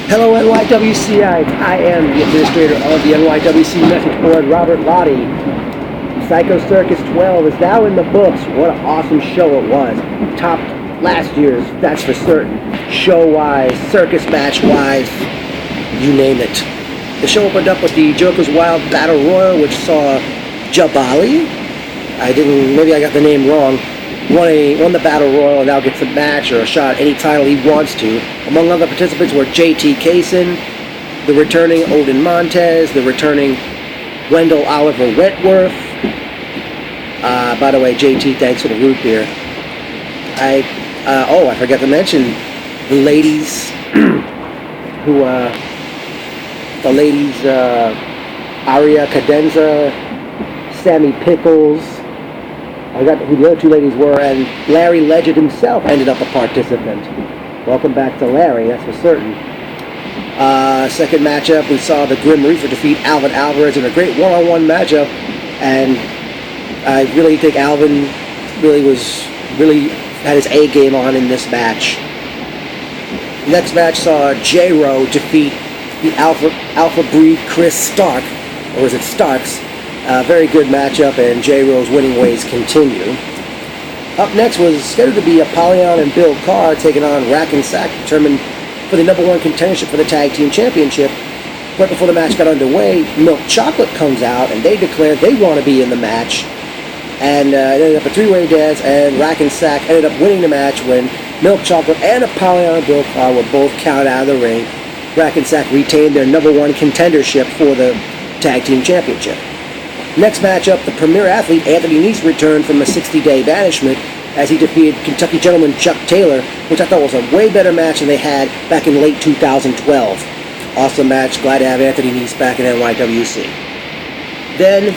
Hello NYWC, I am the administrator of the NYWC message board, Robert Lottie. Psycho Circus 12 is now in the books. What an awesome show it was. Topped last year's, that's for certain. Show-wise, circus match-wise, you name it. The show opened up with the Joker's Wild Battle Royal, which saw Jabali. Maybe I got the name wrong. Won the Battle Royal and now gets a match or a shot at any title he wants to. Among other participants were JT Kaysen, the returning Odin Montez, the returning Wendell Oliver Wentworth. By the way, JT, thanks for the root beer. I forgot to mention the ladies Aria Cadenza, Sammy Pickles. I forgot who the other two ladies were, and Larry Legend himself ended up a participant. Welcome back to Larry, that's for certain. Second matchup, we saw the Grim Reaper defeat Alvin Alvarez in a great one-on-one matchup, and I really think Alvin really had his A game on in this match. The next match saw J-Ro defeat the Alpha Breed Chris Stark, or is it Starks? Very good matchup, and J-Ro's winning ways continue. Up next was scheduled to be Apollyon and Bill Carr taking on Rack and Sack, determined for the #1 contendership for the Tag Team Championship. Right before the match got underway, Milk Chocolate comes out, and they declare they want to be in the match. And it ended up a three-way dance, and Rack and Sack ended up winning the match when Milk Chocolate and Apollyon and Bill Carr were both counted out of the ring. Rack and Sack retained their #1 contendership for the Tag Team Championship. Next matchup, the premier athlete Anthony Nese returned from a 60-day banishment as he defeated Kentucky Gentleman Chuck Taylor, which I thought was a way better match than they had back in late 2012. Awesome match. Glad to have Anthony Nese back in NYWC. Then,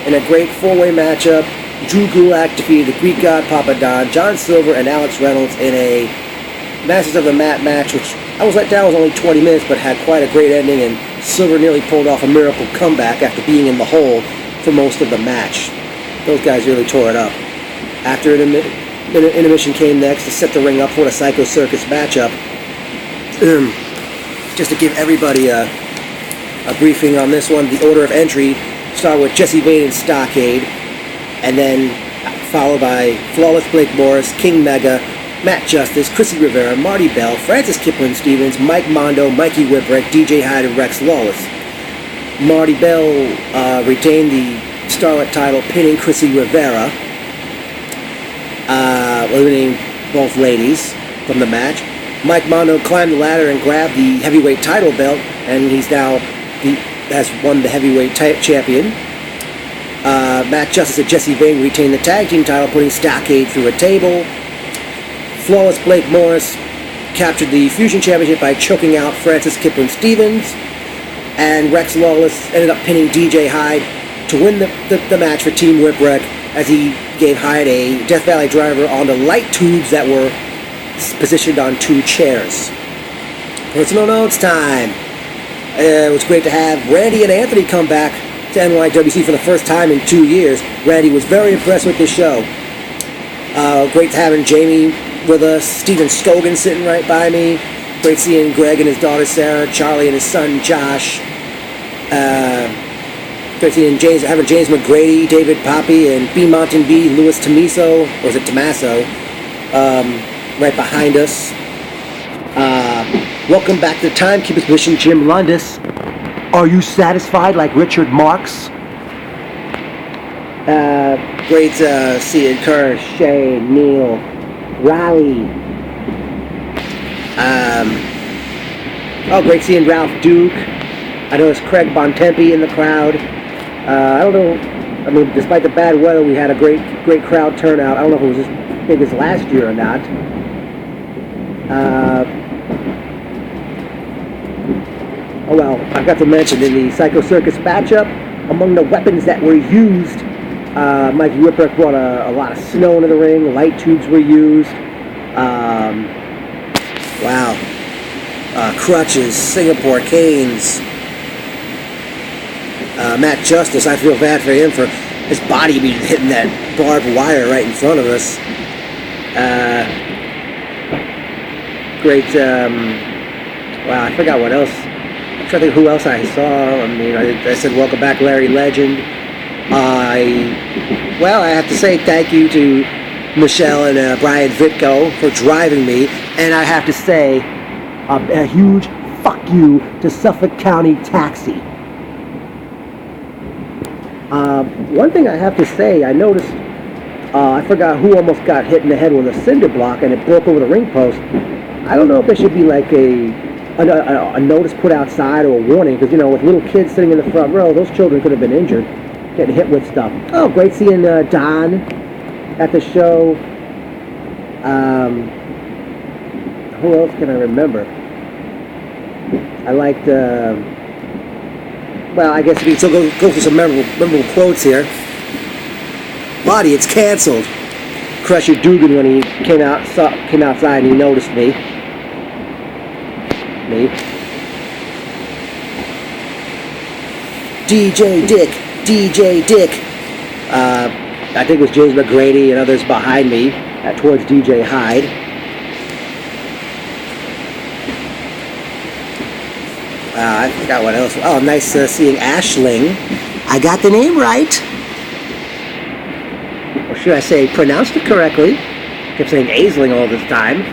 in a great four-way matchup, Drew Gulak defeated the Greek God Papa Don, John Silver, and Alex Reynolds in a Masters of the Mat match, which I was let down. It was only 20 minutes, but had quite a great ending, and Silver nearly pulled off a miracle comeback after being in the hole for most of the match. Those guys really tore it up. After an intermission came next to set the ring up for the Psycho Circus matchup. Just to give everybody a briefing on this one, the order of entry started with Jesse Vane and Stockade, and then followed by Flawless Blake Morris, King Mega, Matt Justice, Chrissy Rivera, Marty Bell, Francis Kipling Stevens, Mike Mondo, Mikey Whipwreck, DJ Hyde, and Rex Lawless. Marty Bell retained the Starlet title, pinning Chrissy Rivera, eliminating both ladies from the match. Mike Mondo climbed the ladder and grabbed the heavyweight title belt, and he's now has won the heavyweight champion. Matt Justice and Jesse Vane retained the tag team title, putting Stockade through a table. Flawless Blake Morris captured the Fusion Championship by choking out Francis Kipling Stevens. And Rex Lawless ended up pinning DJ Hyde to win the match for Team Whipwreck as he gave Hyde a Death Valley driver on the light tubes that were positioned on two chairs. Personal notes time. It was great to have Randy and Anthony come back to NYWC for the first time in 2 years. Randy was very impressed with the show. Great having Jamie with us, Steven Scogan sitting right by me. Great seeing Greg and his daughter Sarah, Charlie and his son Josh. Great seeing having James McGrady, David Poppy, and B. Mountain B, Louis Tomiso, or is it Tommaso, right behind us. Welcome back to the Timekeeper's Position, Jim Lundis. Are you satisfied like Richard Marx? Great seeing Kerr, Shane, Neil, Riley. Great seeing Ralph Duke. I noticed Craig Bontempi in the crowd. I don't know. I mean, despite the bad weather, we had a great crowd turnout. I don't know if it was as big as last year or not. I got to mention in the Psycho Circus matchup, among the weapons that were used, Mikey Whipwreck brought a lot of snow into the ring. Light tubes were used. Crutches, Singapore canes. Matt Justice, I feel bad for him for his body being hitting that barbed wire right in front of us. Great Wow, I forgot what else. I'm trying to think who else I saw. I mean, I said welcome back, Larry Legend. I have to say thank you to Michelle and Brian Vitko for driving me, and I have to say a huge fuck you to Suffolk County Taxi. One thing I have to say, I noticed, I forgot who almost got hit in the head with a cinder block and it broke over the ring post. I don't know if there should be like a notice put outside or a warning, because, with little kids sitting in the front row, those children could have been injured, getting hit with stuff. Oh, great seeing Don at the show. Who else can I remember? I liked, I guess we can still go for some memorable quotes here. Marty, it's canceled. Crusher Dugan, when he came outside and he noticed me. DJ Dick. I think it was James McGrady and others behind me towards DJ Hyde. I forgot what else. Oh, nice seeing Ashling. I got the name right. Or should I say, pronounced it correctly? Kept saying Aisling all this time.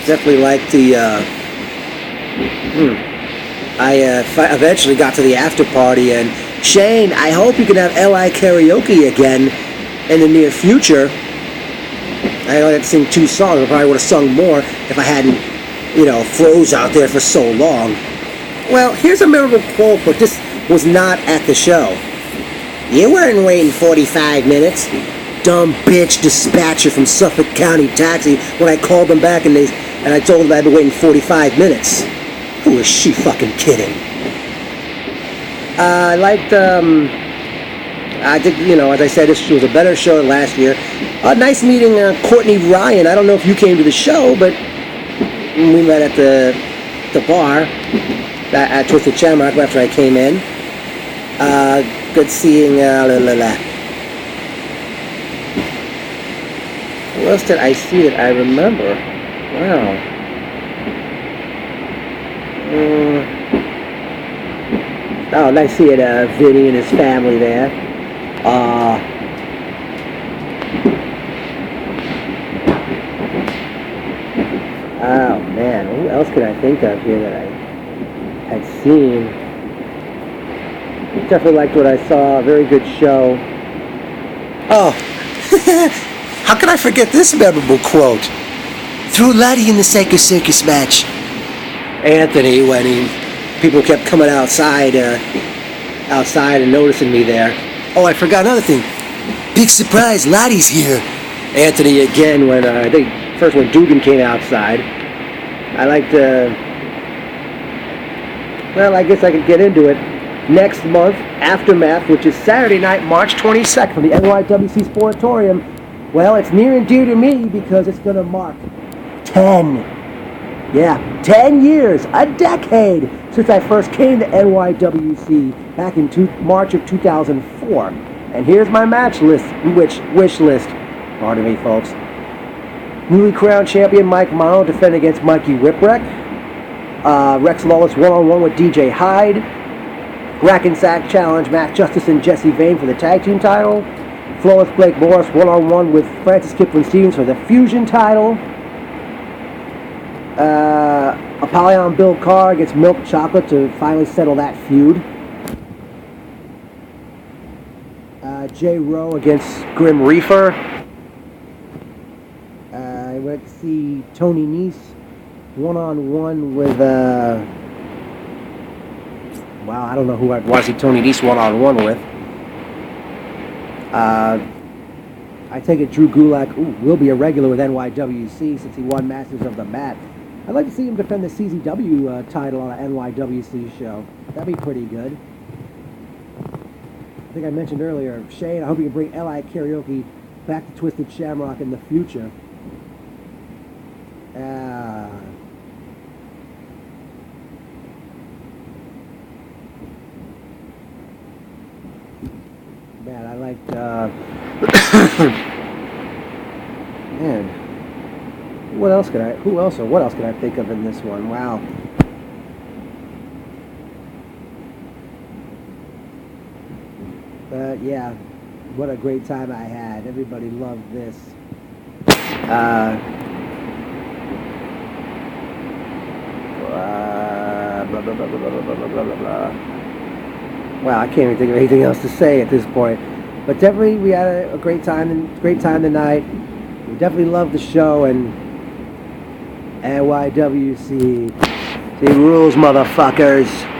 Definitely like the... I eventually got to the after party, and Shane, I hope you can have LI karaoke again in the near future. I only had to sing 2 songs. I probably would have sung more if I hadn't, froze out there for so long. Well, here's a memorable quote, but this was not at the show. You weren't waiting 45 minutes. Dumb bitch dispatcher from Suffolk County Taxi when I called them back and I told them I'd been waiting 45 minutes. Who is she fucking kidding? I liked, I think, as I said, this was a better show than last year. Nice meeting Courtney Ryan. I don't know if you came to the show, but we met at the bar at Twisted Shamrock after I came in. Good seeing, Who else did I see that I remember? Wow. Oh, nice seeing Vinny and his family there. Oh man, who else could I think of here that I had seen? Definitely liked what I saw. A very good show. Oh, how can I forget this memorable quote? Threw Laddie in the Circus match. Anthony, when people kept coming outside and noticing me there. Oh, I forgot another thing. Big surprise, Laddie's here. Anthony again when I think first when Dugan came outside. I liked I guess I could get into it. Next month, Aftermath, which is Saturday night, March 22nd from the NYWC Sportatorium. Well, it's near and dear to me because it's going to mark 10 years, a decade, since I first came to NYWC back in March of 2004. And here's my match list, wish list. Pardon me, folks. Newly crowned champion Mike Morrow defending against Mikey Whipwreck. Rex Lawless one-on-one with DJ Hyde. Rack and Sack Challenge, Matt Justice and Jesse Vane for the tag team title. Flawless Blake Morris one-on-one with Francis Kipling Stevens for the Fusion title. Apollyon Bill Carr against Milk Chocolate to finally settle that feud. Jay Rowe against Grim Reaper. I went to see Tony Nese one-on-one with I don't know who I'd want to see Tony Nese one-on-one with. I take it Drew Gulak will be a regular with NYWC since he won Masters of the Mat. I'd like to see him defend the CZW title on an NYWC show. That'd be pretty good. I think I mentioned earlier, Shane, I hope you can bring LI Karaoke back to Twisted Shamrock in the future. Man, I liked, man, who what else could I? Who else or what else could I think of in this one? Wow. Yeah, what a great time I had. Everybody loved this. Blah, blah, blah, blah, blah, blah, blah, blah, blah. Wow, I can't even think of anything else to say at this point. But definitely, we had a great time tonight. We definitely loved the show, and NYWC, team rules, motherfuckers.